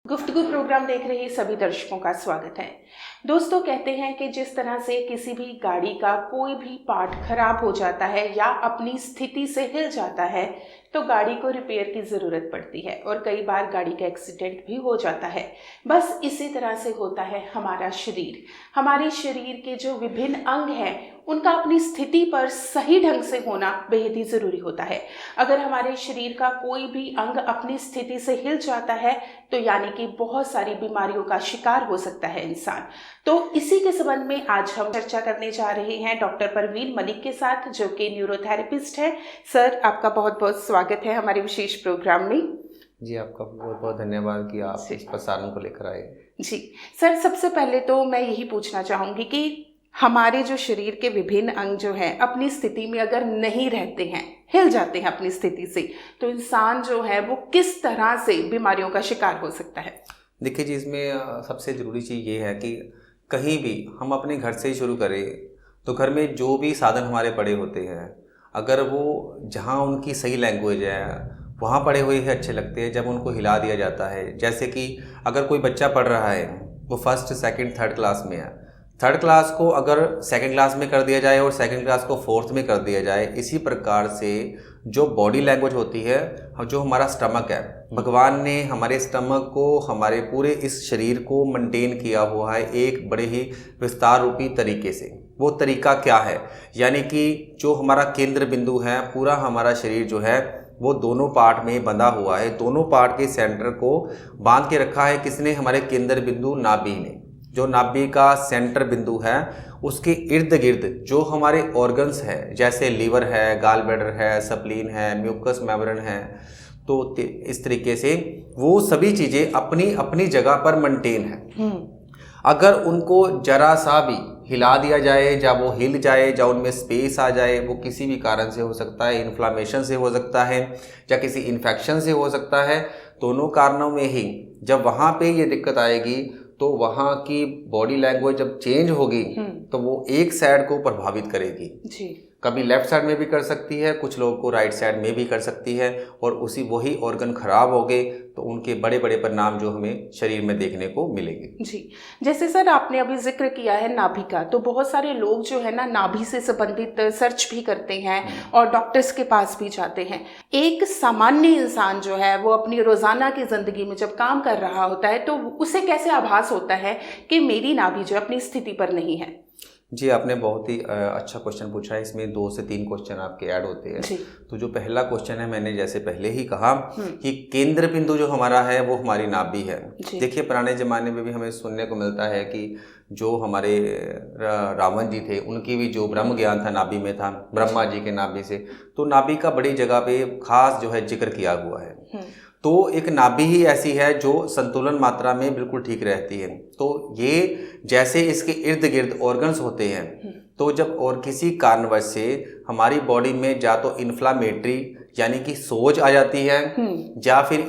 गुफ्तगू प्रोग्राम देख रहे सभी दर्शकों का स्वागत है। दोस्तों, कहते हैं कि जिस तरह से किसी भी गाड़ी का कोई भी पार्ट खराब हो जाता है या अपनी स्थिति से हिल जाता है तो गाड़ी को रिपेयर की ज़रूरत पड़ती है और कई बार गाड़ी का एक्सीडेंट भी हो जाता है। बस इसी तरह से होता है हमारा शरीर। हमारे शरीर के जो विभिन्न अंग हैं उनका अपनी स्थिति पर सही ढंग से होना बेहद ही ज़रूरी होता है। अगर हमारे शरीर का कोई भी अंग अपनी स्थिति से हिल जाता है तो यानी कि बहुत सारी बीमारियों का शिकार हो सकता है इंसान। तो इसी के संबंध में आज हम चर्चा करने जा रहे हैं डॉक्टर परवीन मलिक के साथ, जो कि न्यूरोथेरेपिस्ट है। सर, आपका बहुत बहुत स्वागत है हमारे विशेष प्रोग्राम में। जी, आपका बहुत बहुत धन्यवाद कि आप इस प्रसारण को लेकर आए। जी सर, सबसे पहले तो मैं यही पूछना चाहूँगी कि हमारे जो शरीर के विभिन्न अंग जो हैं अपनी स्थिति में अगर नहीं रहते हैं, हिल जाते हैं अपनी स्थिति से, तो इंसान जो है वो किस तरह से बीमारियों का शिकार हो सकता है? देखिए जी, इसमें सबसे ज़रूरी चीज़ ये है कि कहीं भी हम अपने घर से ही शुरू करें तो घर में जो भी साधन हमारे पड़े होते हैं, अगर वो जहाँ उनकी सही लैंग्वेज है वहाँ पड़े हुए ही अच्छे लगते हैं जब उनको हिला दिया जाता है। जैसे कि अगर कोई बच्चा पढ़ रहा है, वो फर्स्ट सेकंड थर्ड क्लास में है, थर्ड क्लास को अगर सेकंड क्लास में कर दिया जाए और सेकंड क्लास को फोर्थ में कर दिया जाए, इसी प्रकार से जो बॉडी लैंग्वेज होती है, जो हमारा स्टमक है, भगवान ने हमारे स्टमक को, हमारे पूरे इस शरीर को मेंटेन किया हुआ है एक बड़े ही विस्तार रूपी तरीके से। वो तरीका क्या है? यानी कि जो हमारा केंद्र बिंदु है, पूरा हमारा शरीर जो है वो दोनों पार्ट में बंधा हुआ है। दोनों पार्ट के सेंटर को बांध के रखा है किसने? हमारे केंद्र बिंदु नाभि ने। जो नाभि का सेंटर बिंदु है उसके इर्द गिर्द जो हमारे ऑर्गन्स हैं, जैसे लीवर है, गॉल ब्लैडर है, स्प्लीन है, म्यूकस मेम्ब्रेन है, तो इस तरीके से वो सभी चीज़ें अपनी अपनी जगह पर मेंटेन है। अगर उनको जरा सा भी हिला दिया जाए, या वो हिल जाए, या उनमें स्पेस आ जाए, वो किसी भी कारण से हो सकता है, इन्फ्लामेशन से हो सकता है या किसी इन्फेक्शन से हो सकता है। दोनों कारणों में ही जब वहाँ पे ये दिक्कत आएगी तो वहाँ की बॉडी लैंग्वेज जब चेंज होगी तो वो एक साइड को प्रभावित करेगी जी। कभी लेफ्ट साइड में भी कर सकती है, कुछ लोगों को राइट साइड में भी कर सकती है, और वही ऑर्गन खराब हो गए तो उनके बड़े बड़े परिणाम जो हमें शरीर में देखने को मिलेंगे जी। जैसे सर आपने अभी जिक्र किया है नाभि का, तो बहुत सारे लोग जो है ना नाभि से संबंधित सर्च भी करते हैं और डॉक्टर्स के पास भी जाते हैं। एक सामान्य इंसान जो है वो अपनी रोजाना की जिंदगी में जब काम कर रहा होता है तो उसे कैसे आभास होता है कि मेरी नाभि जो अपनी स्थिति पर नहीं है? जी, आपने बहुत ही अच्छा क्वेश्चन पूछा है। इसमें 2 से 3 क्वेश्चन आपके ऐड होते हैं। तो जो पहला क्वेश्चन है, मैंने जैसे पहले ही कहा कि केंद्र बिंदु जो हमारा है वो हमारी नाभि है। देखिए, पुराने ज़माने में भी हमें सुनने को मिलता है कि जो हमारे रावण जी थे, उनकी भी जो ब्रह्म ज्ञान था नाभि में था, ब्रह्मा जी के नाभि से। तो नाभि का बड़ी जगह पे खास जो है जिक्र किया हुआ है। तो एक नाभि ही ऐसी है जो संतुलन मात्रा में बिल्कुल ठीक रहती है। तो ये जैसे इसके इर्द गिर्द ऑर्गन्स होते हैं, तो जब और किसी कारणवश से हमारी बॉडी में या तो इन्फ्लामेटरी यानी कि सोज आ जाती है या फिर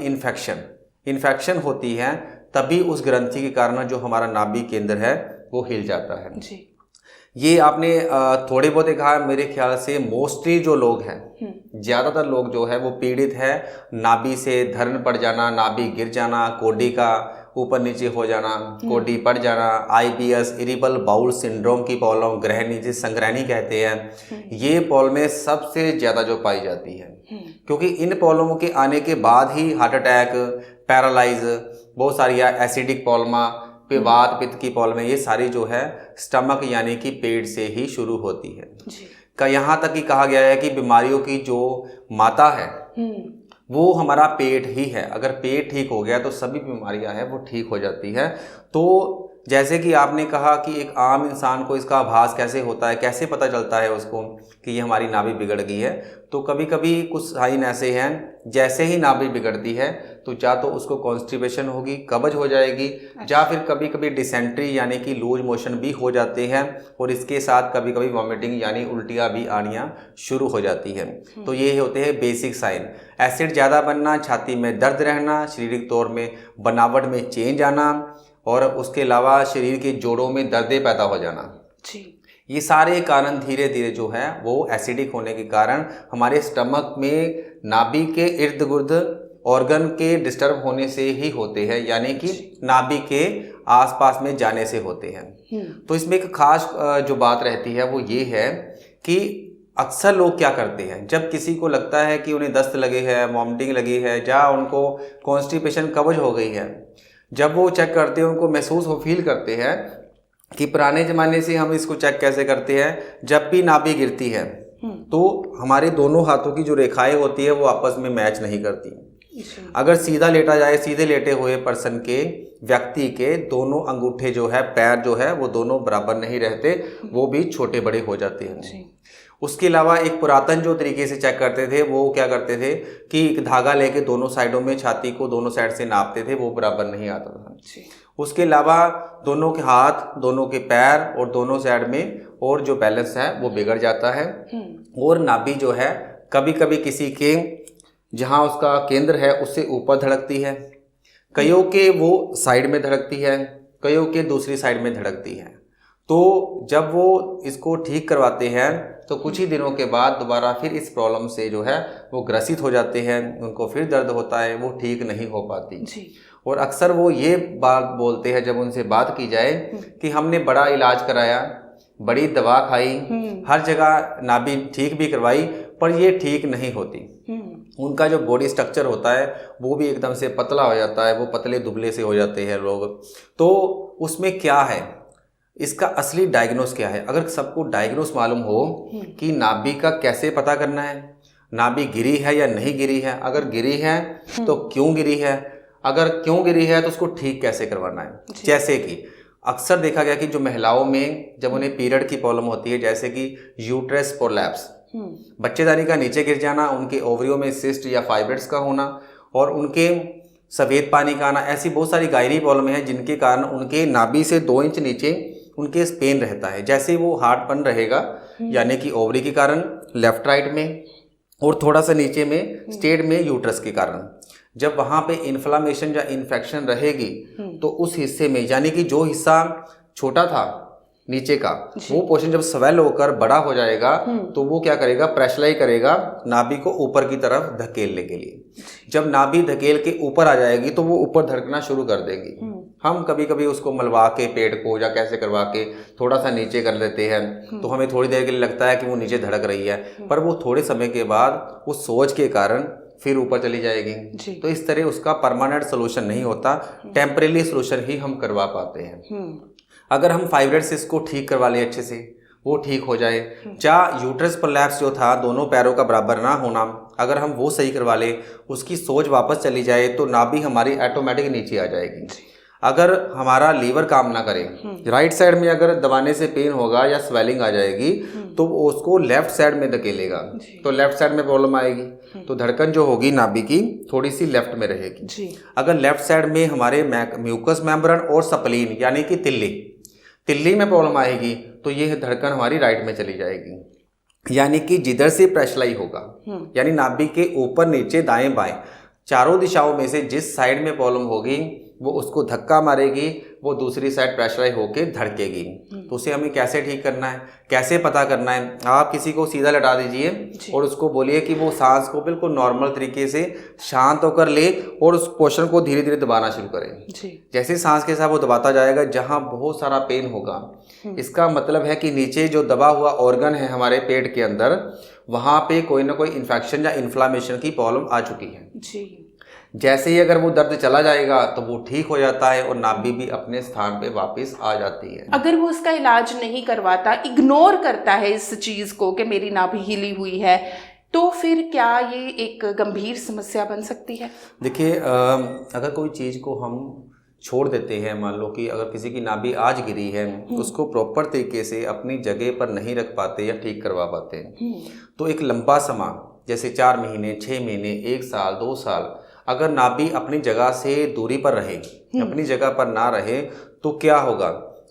इन्फेक्शन होती है, तभी उस ग्रंथि के कारण जो हमारा नाभि केंद्र है वो हिल जाता है जी। ये आपने थोड़े बहुत कहा, मेरे ख्याल से मोस्टली जो लोग हैं, ज़्यादातर लोग जो है वो पीड़ित है नाभि से धरण पड़ जाना, नाभि गिर जाना, कोडी का ऊपर नीचे हो जाना, कोडी पड़ जाना, IBS इरिबल बाउल सिंड्रोम की प्रॉब्लम, ग्रहणी जिसे संग्रहणी कहते हैं, ये प्रॉब्लमें सबसे ज़्यादा जो पाई जाती है। क्योंकि इन प्रॉब्लमों के आने के बाद ही हार्ट अटैक, पैरालाइज, बहुत सारी एसिडिक प्रॉब्लम, वात पित्त की प्रॉब्लम, ये सारी जो है स्टमक यानी कि पेट से ही शुरू होती है का। यहाँ तक कि कहा गया है कि बीमारियों की जो माता है वो हमारा पेट ही है। अगर पेट ठीक हो गया तो सभी बीमारियां हैं वो ठीक हो जाती है। तो जैसे कि आपने कहा कि एक आम इंसान को इसका आभास कैसे होता है, कैसे पता चलता है उसको कि ये हमारी नाभि बिगड़ गई है, तो कभी कभी कुछ साइन ऐसे हैं, जैसे ही नाभि बिगड़ती है तो या तो उसको कॉन्स्टिपेशन होगी, कब्ज हो जाएगी, या फिर कभी कभी डिसेंट्री यानी कि लूज मोशन भी हो जाते हैं, और इसके साथ कभी कभी वॉमिटिंग यानी उल्टियाँ भी आनियाँ शुरू हो जाती हैं। तो ये होते हैं बेसिक साइन। एसिड ज़्यादा बनना, छाती में दर्द रहना, शारीरिक तौर में बनावट में चेंज आना, और उसके अलावा शरीर के जोड़ों में दर्दें पैदा हो जाना जी। ये सारे कारण धीरे धीरे जो है वो एसिडिक होने के कारण हमारे स्टमक में नाभि के इर्द गिर्द ऑर्गन के डिस्टर्ब होने से ही होते हैं, यानी कि नाभि के आसपास में जाने से होते हैं। तो इसमें एक खास जो बात रहती है वो ये है कि अक्सर लोग क्या करते हैं, जब किसी को लगता है कि उन्हें दस्त लगे है, वॉमिटिंग लगी है, या उनको कॉन्स्टिपेशन कब्ज हो गई है, जब वो चेक करते हैं उनको महसूस हो फील करते हैं कि पुराने ज़माने से हम इसको चेक कैसे करते हैं, जब भी नाभि गिरती है तो हमारे दोनों हाथों की जो रेखाएं होती है वो आपस में मैच नहीं करती। अगर सीधा लेटा जाए, सीधे लेटे हुए पर्सन के व्यक्ति के दोनों अंगूठे जो है, पैर जो है वो दोनों बराबर नहीं रहते, वो भी छोटे बड़े हो जाते हैं। उसके अलावा एक पुरातन जो तरीके से चेक करते थे वो क्या करते थे कि एक धागा लेके दोनों साइडों में छाती को दोनों साइड से नापते थे, वो बराबर नहीं आता था। उसके अलावा दोनों के हाथ, दोनों के पैर और दोनों साइड में और जो बैलेंस है वो बिगड़ जाता है। और नाभि जो है कभी कभी किसी के जहाँ उसका केंद्र है उससे ऊपर धड़कती है, कईयों के वो साइड में धड़कती है, कईयों के दूसरी साइड में धड़कती है। तो जब वो इसको ठीक करवाते हैं तो कुछ ही दिनों के बाद दोबारा फिर इस प्रॉब्लम से जो है वो ग्रसित हो जाते हैं, उनको फिर दर्द होता है, वो ठीक नहीं हो पाती। और अक्सर वो ये बात बोलते हैं जब उनसे बात की जाए कि हमने बड़ा इलाज कराया, बड़ी दवा खाई, हर जगह नाभि ठीक भी करवाई, पर ये ठीक नहीं होती। उनका जो बॉडी स्ट्रक्चर होता है वो भी एकदम से पतला हो जाता है, वो पतले दुबले से हो जाते हैं लोग। तो उसमें क्या है, इसका असली डायग्नोस क्या है? अगर सबको डायग्नोस मालूम हो कि नाभि का कैसे पता करना है, नाभि गिरी है या नहीं गिरी है, अगर गिरी है तो क्यों गिरी है, अगर क्यों गिरी है तो उसको ठीक कैसे करवाना है। जैसे कि अक्सर देखा गया कि जो महिलाओं में जब उन्हें पीरियड की प्रॉब्लम होती है, जैसे कि यूट्रस प्रोलैप्स, बच्चेदानी का नीचे गिर जाना, उनके ओवरियो में सिस्ट या फाइब्रॉइड्स का होना और उनके सफ़ेद पानी का आना, ऐसी बहुत सारी गायनी प्रॉब्लम है जिनके कारण उनके नाभि से 2 इंच नीचे उनके पेन रहता है। जैसे वो हार्डपन रहेगा, यानी कि ओवरी के कारण लेफ्ट राइट में, और थोड़ा सा नीचे में स्टेट में यूट्रस के कारण, जब वहाँ पे इन्फ्लामेशन या इन्फेक्शन रहेगी तो उस हिस्से में, यानी कि जो हिस्सा छोटा था नीचे का, वो पोर्शन जब स्वेल होकर बड़ा हो जाएगा तो वो क्या करेगा, प्रेशराइज करेगा नाभि को ऊपर की तरफ धकेलने के लिए। जब नाभि धकेल के ऊपर आ जाएगी तो वो ऊपर धड़कना शुरू कर देगी। हम कभी कभी उसको मलवा के पेट को या कैसे करवा के थोड़ा सा नीचे कर लेते हैं तो हमें थोड़ी देर के लिए लगता है कि वो नीचे धड़क रही है, पर वो थोड़े समय के बाद उस सोच के कारण फिर ऊपर चली जाएगी। तो इस तरह उसका परमानेंट सोल्यूशन नहीं होता, टेम्परेरी सोल्यूशन ही हम करवा पाते हैं। अगर हम फाइब्रॉइड से इसको ठीक करवा लें अच्छे से, वो ठीक हो जाए, या यूट्रस प्रोलैप्स जो था दोनों पैरों का बराबर ना होना, अगर हम वो सही करवा लें, उसकी सोच वापस चली जाए तो नाभि हमारी ऑटोमेटिक नीचे आ जाएगी। अगर हमारा लीवर काम ना करे, राइट साइड में अगर दबाने से पेन होगा या स्वेलिंग आ जाएगी तो उसको लेफ्ट साइड में धकेलेगा, तो लेफ्ट साइड में प्रॉब्लम आएगी, तो धड़कन जो होगी नाभि की थोड़ी सी लेफ्ट में रहेगी। अगर लेफ्ट साइड में हमारे म्यूकस मेम्ब्रेन और सप्लीन यानी कि तिल्ली में प्रॉब्लम आएगी तो ये धड़कन हमारी राइट में चली जाएगी, यानी कि जिधर से प्रेशराइज होगा, यानी नाभि के ऊपर नीचे दाएं बाएं चारों दिशाओं में से जिस साइड में प्रॉब्लम होगी वो उसको धक्का मारेगी, वो दूसरी साइड प्रेशराइज होके धड़केगी। तो उसे हमें कैसे ठीक करना है, कैसे पता करना है? आप किसी को सीधा लटा दीजिए और उसको बोलिए कि वो सांस को बिल्कुल नॉर्मल तरीके से शांत होकर ले और उस पोर्शन को धीरे धीरे दबाना शुरू करें। जैसे सांस के साथ वो दबाता जाएगा, जहाँ बहुत सारा पेन होगा, इसका मतलब है कि नीचे जो दबा हुआ ऑर्गन है हमारे पेट के अंदर, वहाँ पे कोई ना कोई इन्फेक्शन या इन्फ्लामेशन की प्रॉब्लम आ चुकी है। जैसे ही अगर वो दर्द चला जाएगा तो वो ठीक हो जाता है और नाभि भी अपने स्थान पे वापस आ जाती है। अगर वो उसका इलाज नहीं करवाता, इग्नोर करता है इस चीज़ को कि मेरी नाभि हिली हुई है, तो फिर क्या ये एक गंभीर समस्या बन सकती है? देखिए, अगर कोई चीज़ को हम छोड़ देते हैं, मान लो कि अगर किसी की नाभि आज गिरी है, उसको प्रॉपर तरीके से अपनी जगह पर नहीं रख पाते या ठीक करवा पाते हैं, तो एक लंबा समय जैसे 4 महीने, 6 महीने, 1 साल, 2 साल अगर नाभि अपनी जगह से दूरी पर रहे, अपनी जगह पर ना रहे, तो क्या होगा?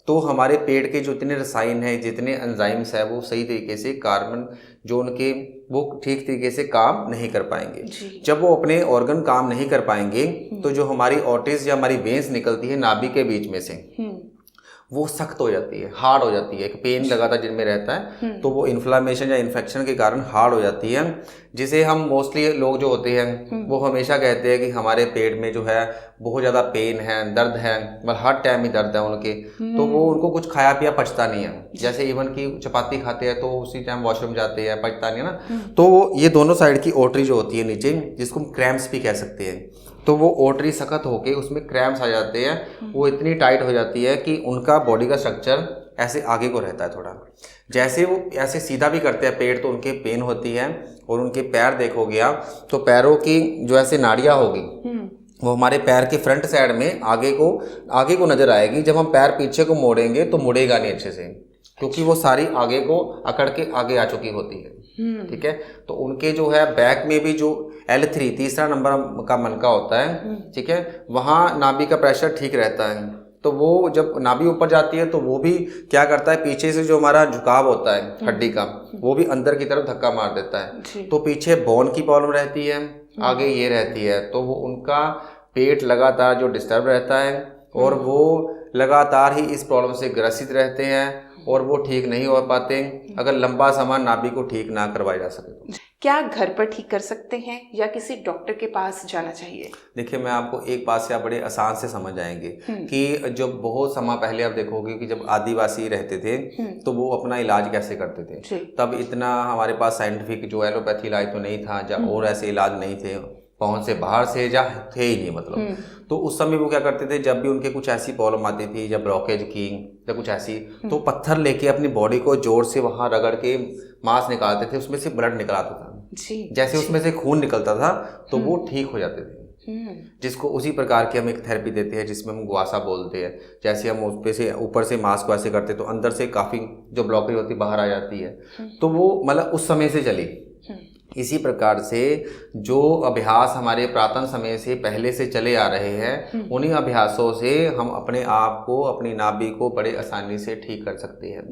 तो हमारे पेट के जो इतने रसायन हैं, जितने एंजाइम्स हैं, वो सही तरीके से कार्बन जो उनके वो ठीक तरीके से काम नहीं कर पाएंगे। जब वो अपने ऑर्गन काम नहीं कर पाएंगे तो जो हमारी ऑर्टिस या हमारी वेन्स निकलती है नाभि के बीच में से, वो सख्त हो जाती है, हार्ड हो जाती है, एक पेन लगातार जिनमें रहता है, तो वो इन्फ्लामेशन या इन्फेक्शन के कारण हार्ड हो जाती है, जिसे हम मोस्टली लोग जो होते हैं वो हमेशा कहते हैं कि हमारे पेट में जो है बहुत ज़्यादा पेन है, दर्द है, मतलब हर टाइम ही दर्द है उनके, तो वो उनको कुछ खाया पिया पचता नहीं है। जैसे इवन की चपाती खाते हैं तो उसी टाइम वॉशरूम जाते हैं, पचता नहीं है ना। तो ये दोनों साइड की ओटरी जो होती है नीचे, जिसको हम क्रैम्प्स भी कह सकते हैं, तो वो ओटरी सख्त होके उसमें क्रैम्प्स आ जाते हैं, वो इतनी टाइट हो जाती है कि उनका बॉडी का स्ट्रक्चर ऐसे आगे को रहता है थोड़ा। जैसे वो ऐसे सीधा भी करते हैं पेट तो उनके पेन होती है। और उनके पैर देखोगे आप तो पैरों की जो ऐसे नाड़ियाँ होगी वो हमारे पैर के फ्रंट साइड में आगे को नजर आएगी। जब हम पैर पीछे को मोड़ेंगे तो मुड़ेगा नहीं अच्छे से, क्योंकि वो सारी आगे को अकड़ के आगे आ चुकी होती है। ठीक है, तो उनके जो है बैक में भी जो L3 तीसरा नंबर का मनका होता है, ठीक है, वहाँ नाभि का प्रेशर ठीक रहता है। तो वो जब नाभि ऊपर जाती है तो वो भी क्या करता है, पीछे से जो हमारा झुकाव होता है हड्डी का, वो भी अंदर की तरफ धक्का मार देता है। तो पीछे बोन की प्रॉब्लम रहती है, आगे ये रहती है, तो वो उनका पेट लगातार जो डिस्टर्ब रहता है और वो लगातार ही इस प्रॉब्लम से ग्रसित रहते हैं और वो ठीक नहीं हो पाते अगर लंबा समय नाभि को ठीक ना करवाया जा सके तो। क्या घर पर ठीक कर सकते हैं या किसी डॉक्टर के पास जाना चाहिए? देखिए, मैं आपको एक बात से आप बड़े आसान से समझ जाएंगे कि जब बहुत समय पहले आप देखोगे कि जब आदिवासी रहते थे तो वो अपना इलाज कैसे करते थे। तब इतना हमारे पास साइंटिफिक जो एलोपैथी इलाज तो नहीं था, या और ऐसे इलाज नहीं थे, पहुंच से बाहर से या थे ही नहीं मतलब। तो उस समय वो क्या करते थे, जब भी उनके कुछ ऐसी प्रॉब्लम आती थी या ब्लॉकेज की या कुछ ऐसी, तो पत्थर लेके अपनी बॉडी को जोर से वहां रगड़ के मांस निकालते थे, उसमें से ब्लड निकल आता था। जैसे उसमें से खून निकलता था तो वो ठीक हो जाते थे। जिसको उसी प्रकार की हम एक थेरेपी देते हैं जिसमें हम गुआसा बोलते हैं। जैसे हम उस पे से ऊपर से मांस को ऐसे करते तो अंदर से काफ़ी जो ब्लॉकेज होती बाहर आ जाती है, तो वो मतलब उस समय से चली। इसी प्रकार से जो अभ्यास हमारे पुरातन समय से पहले से चले आ रहे हैं, उन्हीं अभ्यासों से हम अपने आप को, अपनी नाभि को बड़े आसानी से ठीक कर सकते हैं।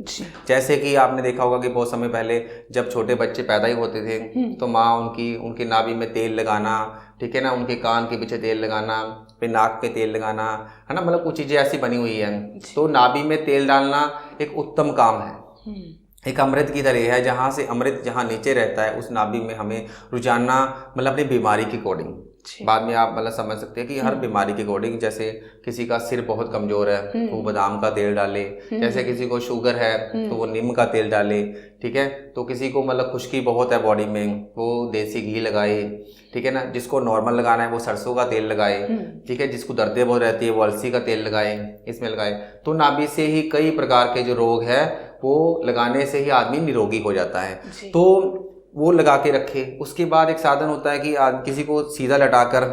जैसे कि आपने देखा होगा कि बहुत समय पहले जब छोटे बच्चे पैदा ही होते थे तो माँ उनकी नाभि में तेल लगाना, ठीक है ना, उनके कान के पीछे तेल लगाना, फिर नाक पे तेल लगाना, है ना, मतलब कुछ चीज़ें ऐसी बनी हुई हैं। तो नाभि में तेल डालना एक उत्तम काम है, एक अमृत की तरह है। जहाँ से अमृत जहाँ नीचे रहता है उस नाभि में हमें रोजाना मतलब अपनी बीमारी की अकॉर्डिंग, बाद में आप मतलब समझ सकते हैं कि हर बीमारी के अकॉर्डिंग, जैसे किसी का सिर बहुत कमजोर है तो वो बादाम का तेल डाले, जैसे किसी को शुगर है तो वो नीम का तेल डाले, ठीक है, तो किसी को मतलब खुश्की बहुत है बॉडी में वो देसी घी लगाए, ठीक है ना, जिसको नॉर्मल लगाना है वो सरसों का तेल लगाए, ठीक है, जिसको दर्दें बहुत रहती है वो अलसी का तेल लगाए, इसमें लगाए। तो नाभि से ही कई प्रकार के जो रोग है वो लगाने से ही आदमी निरोगी हो जाता है। तो वो लगा के रखे। उसके बाद एक साधन होता है कि किसी को सीधा लटाकर,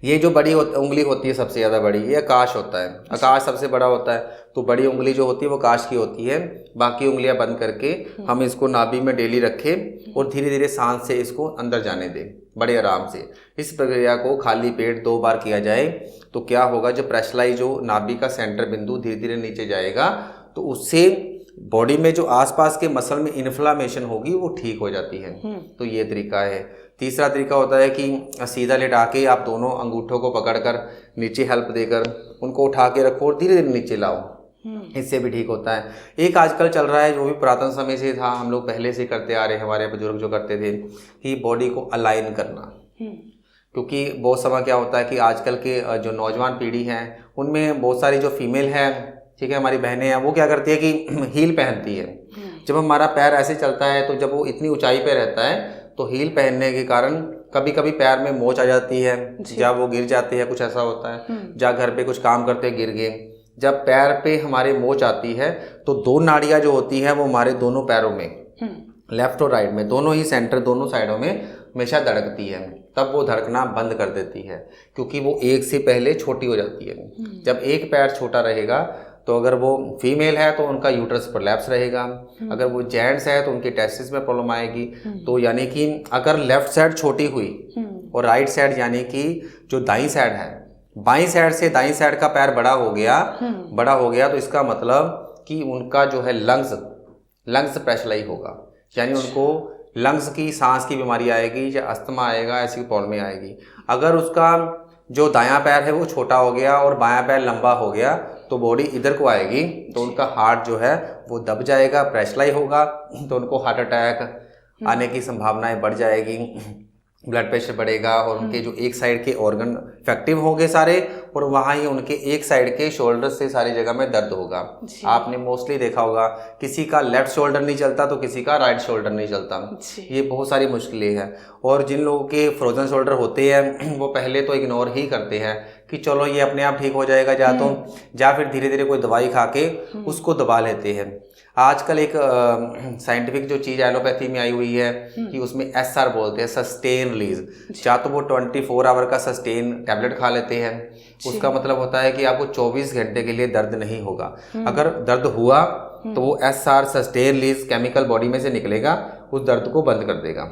ये जो बड़ी उंगली होती है सबसे ज़्यादा बड़ी, ये आकाश होता है, आकाश सबसे बड़ा होता है, तो बड़ी उंगली जो होती है वो आकाश की होती है। बाकी उंगलियां बंद करके हम इसको नाभि में डेली रखें और धीरे धीरे सांस से इसको अंदर जाने दें बड़े आराम से। इस प्रक्रिया को खाली पेट 2 बार किया जाए तो क्या होगा, जो प्रेशराइज जो नाभि का सेंटर बिंदु धीरे धीरे नीचे जाएगा तो उससे बॉडी में जो आसपास के मसल में इन्फ्लामेशन होगी वो ठीक हो जाती है। तो ये तरीका है। तीसरा तरीका होता है कि सीधा लेटा के आप दोनों अंगूठों को पकड़कर नीचे हेल्प देकर उनको उठा के रखो और धीरे धीरे नीचे लाओ, इससे भी ठीक होता है। एक आजकल चल रहा है जो भी पुरातन समय से था, हम लोग पहले से करते आ रहे हैं, हमारे बुजुर्ग जो करते थे, कि बॉडी को अलाइन करना। क्योंकि बहुत समय क्या होता है कि आजकल के जो नौजवान पीढ़ी है उनमें बहुत सारी जो फीमेल है, ठीक है, हमारी बहनें हैं, वो क्या करती है कि हील पहनती है। जब हमारा पैर ऐसे चलता है तो जब वो इतनी ऊंचाई पे रहता है तो हील पहनने के कारण कभी कभी पैर में मोच आ जाती है, जब वो गिर जाती है, कुछ ऐसा होता है, जब घर पे कुछ काम करते गिर गए, जब पैर पे हमारे मोच आती है तो 2 नाड़ियाँ जो होती हैं वो हमारे दोनों पैरों में, लेफ्ट और राइट में, दोनों ही सेंटर, दोनों साइडों में हमेशा धड़कती है। तब वो धड़कना बंद कर देती है क्योंकि वो एक से पहले छोटी हो जाती है। जब एक पैर छोटा रहेगा तो अगर वो फीमेल है तो उनका यूट्रस प्रोलैप्स रहेगा, अगर वो जेंट्स है तो उनके टेस्टिस में प्रॉब्लम आएगी। तो यानी कि अगर लेफ्ट साइड छोटी हुई और राइट साइड यानी कि जो दाईं साइड है, बाईं साइड से दाईं साइड का पैर बड़ा हो गया तो इसका मतलब कि उनका जो है लंग्स प्रेशराइज होगा, यानी उनको लंग्स की सांस की बीमारी आएगी या अस्थमा आएगा, ऐसी प्रॉब्लम आएगी। अगर उसका जो दायां पैर है वो छोटा हो गया और बायां पैर लंबा हो गया तो बॉडी इधर को आएगी, तो उनका हार्ट जो है वो दब जाएगा, प्रेशराइज होगा, तो उनको हार्ट अटैक, आने की संभावनाएं बढ़ जाएगी, ब्लड प्रेशर बढ़ेगा और उनके जो एक साइड के ऑर्गन इफेक्टिव होंगे सारे, और वहाँ ही उनके एक साइड के शोल्डर से सारी जगह में दर्द होगा। आपने मोस्टली देखा होगा किसी का लेफ्ट शोल्डर नहीं चलता तो किसी का राइट शोल्डर नहीं चलता, ये बहुत सारी मुश्किलें हैं। और जिन लोगों के फ्रोजन शोल्डर होते हैं वो पहले तो इग्नोर ही करते हैं कि चलो ये अपने आप ठीक हो जाएगा या फिर धीरे धीरे कोई दवाई खा के उसको दबा लेते हैं। आजकल एक साइंटिफिक जो चीज़ एलोपैथी में आई हुई है कि उसमें SR बोलते हैं, सस्टेन रिलीज। या तो वो 24 आवर का सस्टेन टैबलेट खा लेते हैं, उसका मतलब होता है कि आपको 24 घंटे के लिए दर्द नहीं होगा। अगर दर्द हुआ तो वो SR sustain release chemical body में से निकलेगा, उस दर्द को बंद कर देगा।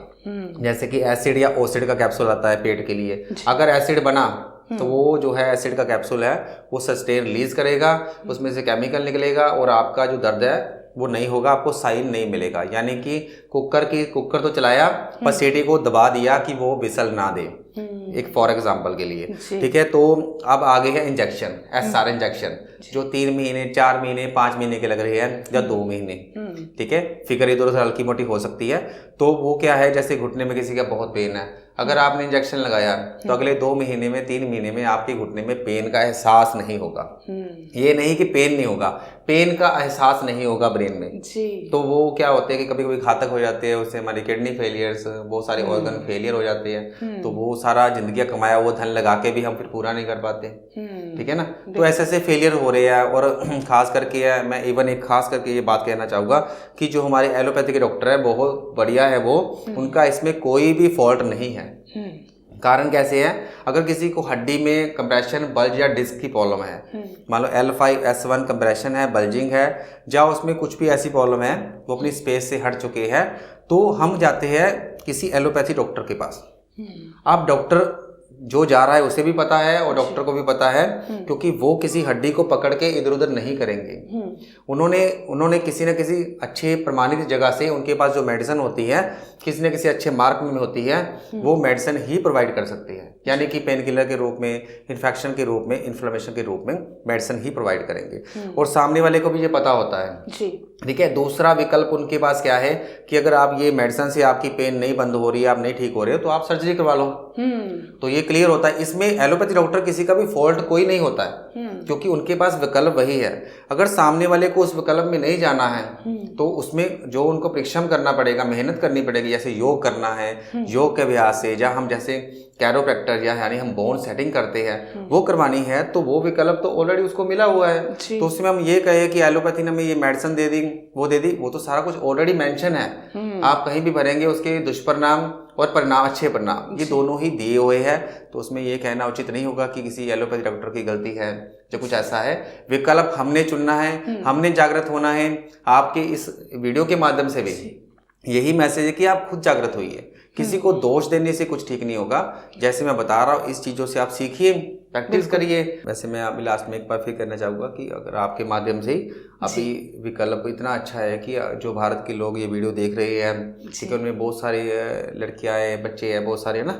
जैसे कि एसिड या ओसिड का कैप्सूल आता है पेट के लिए, अगर एसिड बना तो वो जो है एसिड का कैप्सूल है वो सस्टेन रिलीज करेगा, उसमें से केमिकल निकलेगा और आपका जो दर्द है वो नहीं होगा, आपको साइन नहीं मिलेगा। यानी कि कुकर तो चलाया पर सीटी को दबा दिया कि वो विसल ना दे, एक फॉर एग्जांपल के लिए, ठीक है। तो अब आगे है इंजेक्शन, SR इंजेक्शन, जो 3 महीने 4 महीने 5 महीने के लग रहे हैं या 2 महीने, ठीक है। फिगर इधर उधर हल्की मोटी हो सकती है। तो वो क्या है, जैसे घुटने में किसी का बहुत पेन है, अगर आपने इंजेक्शन लगाया तो अगले 2 महीने में 3 महीने में आपके घुटने में पेन का एहसास नहीं होगा। ये नहीं कि पेन नहीं होगा, पेन का एहसास नहीं होगा ब्रेन में जी। तो वो क्या होते हैं कि कभी कभी घातक हो जाते हैं, उससे हमारी किडनी फेलियर्स, बहुत सारे ऑर्गन फेलियर हो जाते हैं। तो वो सारा जिंदगी का कमाया वो धन लगा के भी हम फिर पूरा नहीं कर पाते, ठीक है ना। तो ऐसे फेलियर हो रहे हैं। और खास करके मैं एक खास करके ये बात कहना चाहूँगा कि जो हमारे एलोपैथी के डॉक्टर है बहुत बढ़िया है, वो उनका इसमें कोई भी फॉल्ट नहीं है। कारण कैसे है, अगर किसी को हड्डी में कंप्रेशन, बल्ज या डिस्क की प्रॉब्लम है, मान लो L5S1 कंप्रेशन है, बल्जिंग है, या उसमें कुछ भी ऐसी प्रॉब्लम है वो अपनी स्पेस से हट चुके हैं, तो हम जाते हैं किसी एलोपैथी डॉक्टर के पास। अब डॉक्टर जो जा रहा है उसे भी पता है और डॉक्टर को भी पता है, क्योंकि वो किसी हड्डी को पकड़ के इधर उधर नहीं करेंगे। उन्होंने किसी न किसी अच्छे प्रमाणित जगह से, उनके पास जो मेडिसिन होती है किसी न किसी अच्छे मार्क में होती है, वो मेडिसिन ही प्रोवाइड कर सकती है। यानी कि पेन किलर के रूप में, इन्फेक्शन के रूप में, इन्फ्लेमेशन के रूप में मेडिसिन ही प्रोवाइड करेंगे। और सामने वाले को भी ये पता होता है, ठीक है। दूसरा विकल्प उनके पास क्या है कि अगर आप ये मेडिसिन से आपकी पेन नहीं बंद हो रही है, आप नहीं ठीक हो रहे हो, तो आप सर्जरी करवा लो। तो ये क्लियर होता है। इसमें एलोपैथी डॉक्टर किसी का भी फॉल्ट कोई नहीं होता है, क्योंकि उनके पास विकल्प वही है। अगर सामने वाले को उस विकल्प में नहीं जाना है तो उसमें जो उनको परिश्रम करना पड़ेगा, मेहनत करनी पड़ेगी, जैसे योग करना है, योग के अभ्यास से, या हम जैसे कैरोप्रैक्टर यानी हम बोन सेटिंग करते हैं वो करवानी है, तो वो विकल्प तो ऑलरेडी उसको मिला हुआ है। तो उसमें हम ये कहे कि एलोपैथी ने हमें ये मेडिसिन दे दी, वो तो सारा कुछ ऑलरेडी मेंशन है। आप कहीं भी भरेंगे उसके दुष्परिणाम और परिणाम, अच्छे परिणाम, ये दोनों ही दिए हुए हैं। तो उसमें ये कहना उचित नहीं होगा कि किसी एलोपैथी डॉक्टर की गलती है जो कुछ ऐसा है। विकल्प हमने चुनना है, हमने जागृत होना है। आपके इस वीडियो के माध्यम से भी यही मैसेज है कि आप खुद जागृत होइए। किसी को दोष देने से कुछ ठीक नहीं होगा। जैसे मैं बता रहा हूँ, इस चीज़ों से आप सीखिए, प्रैक्टिस करिए। वैसे मैं अभी लास्ट में एक बार फिर कहना चाहूँगा कि अगर आपके माध्यम से अभी विकल्प इतना अच्छा है कि जो भारत के लोग ये वीडियो देख रहे हैं, ठीक है, उनमें बहुत सारे लड़कियाँ हैं, बच्चे हैं, बहुत सारे है ना,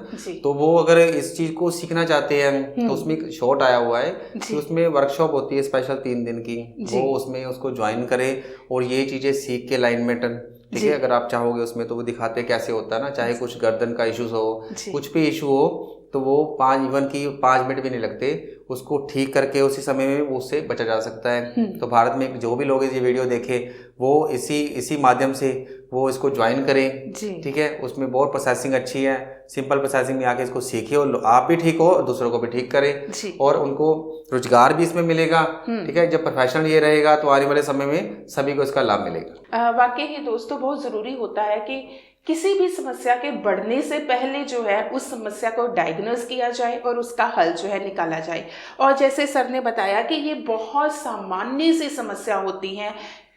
तो वो अगर इस चीज़ को सीखना चाहते हैं तो उसमें एक शॉर्ट आया हुआ है कि उसमें वर्कशॉप होती है स्पेशल 3 दिन की, वो उसमें उसको ज्वाइन करें और ये चीज़ें सीख के लाइनमेंट, ठीक है, अगर आप चाहोगे उसमें तो वो दिखाते कैसे होता है ना। चाहे कुछ गर्दन का इश्यूज हो, कुछ भी इशू हो, तो वो 5 मिनट भी नहीं लगते, उसको ठीक करके उसी समय में उससे बचा जा सकता है। तो भारत में जो भी लोग ये वीडियो देखे वो इसी माध्यम से वो इसको ज्वाइन करें, ठीक है। उसमें बहुत प्रोसेसिंग अच्छी है, सिंपल प्रोसेसिंग में आके इसको सीखिए और आप भी ठीक हो और दूसरों को भी ठीक करें, और उनको रोजगार भी इसमें मिलेगा, ठीक है। जब प्रोफेशनल ये रहेगा तो आने वाले समय में सभी को इसका लाभ मिलेगा। वाकई ही दोस्तों बहुत जरूरी होता है कि किसी भी समस्या के बढ़ने से पहले जो है उस समस्या को डायग्नोज किया जाए और उसका हल जो है निकाला जाए। और जैसे सर ने बताया कि ये बहुत सामान्य सी समस्या होती है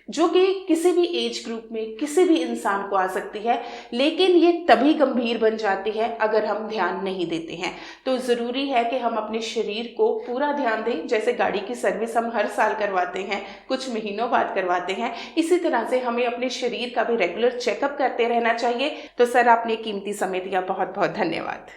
जो कि किसी भी एज ग्रुप में किसी भी इंसान को आ सकती है, लेकिन ये तभी गंभीर बन जाती है अगर हम ध्यान नहीं देते हैं। तो ज़रूरी है कि हम अपने शरीर को पूरा ध्यान दें। जैसे गाड़ी की सर्विस हम हर साल करवाते हैं, कुछ महीनों बाद करवाते हैं, इसी तरह से हमें अपने शरीर का भी रेगुलर चेकअप करते रहना चाहिए। तो सर, आपने कीमती समय दिया, बहुत बहुत धन्यवाद।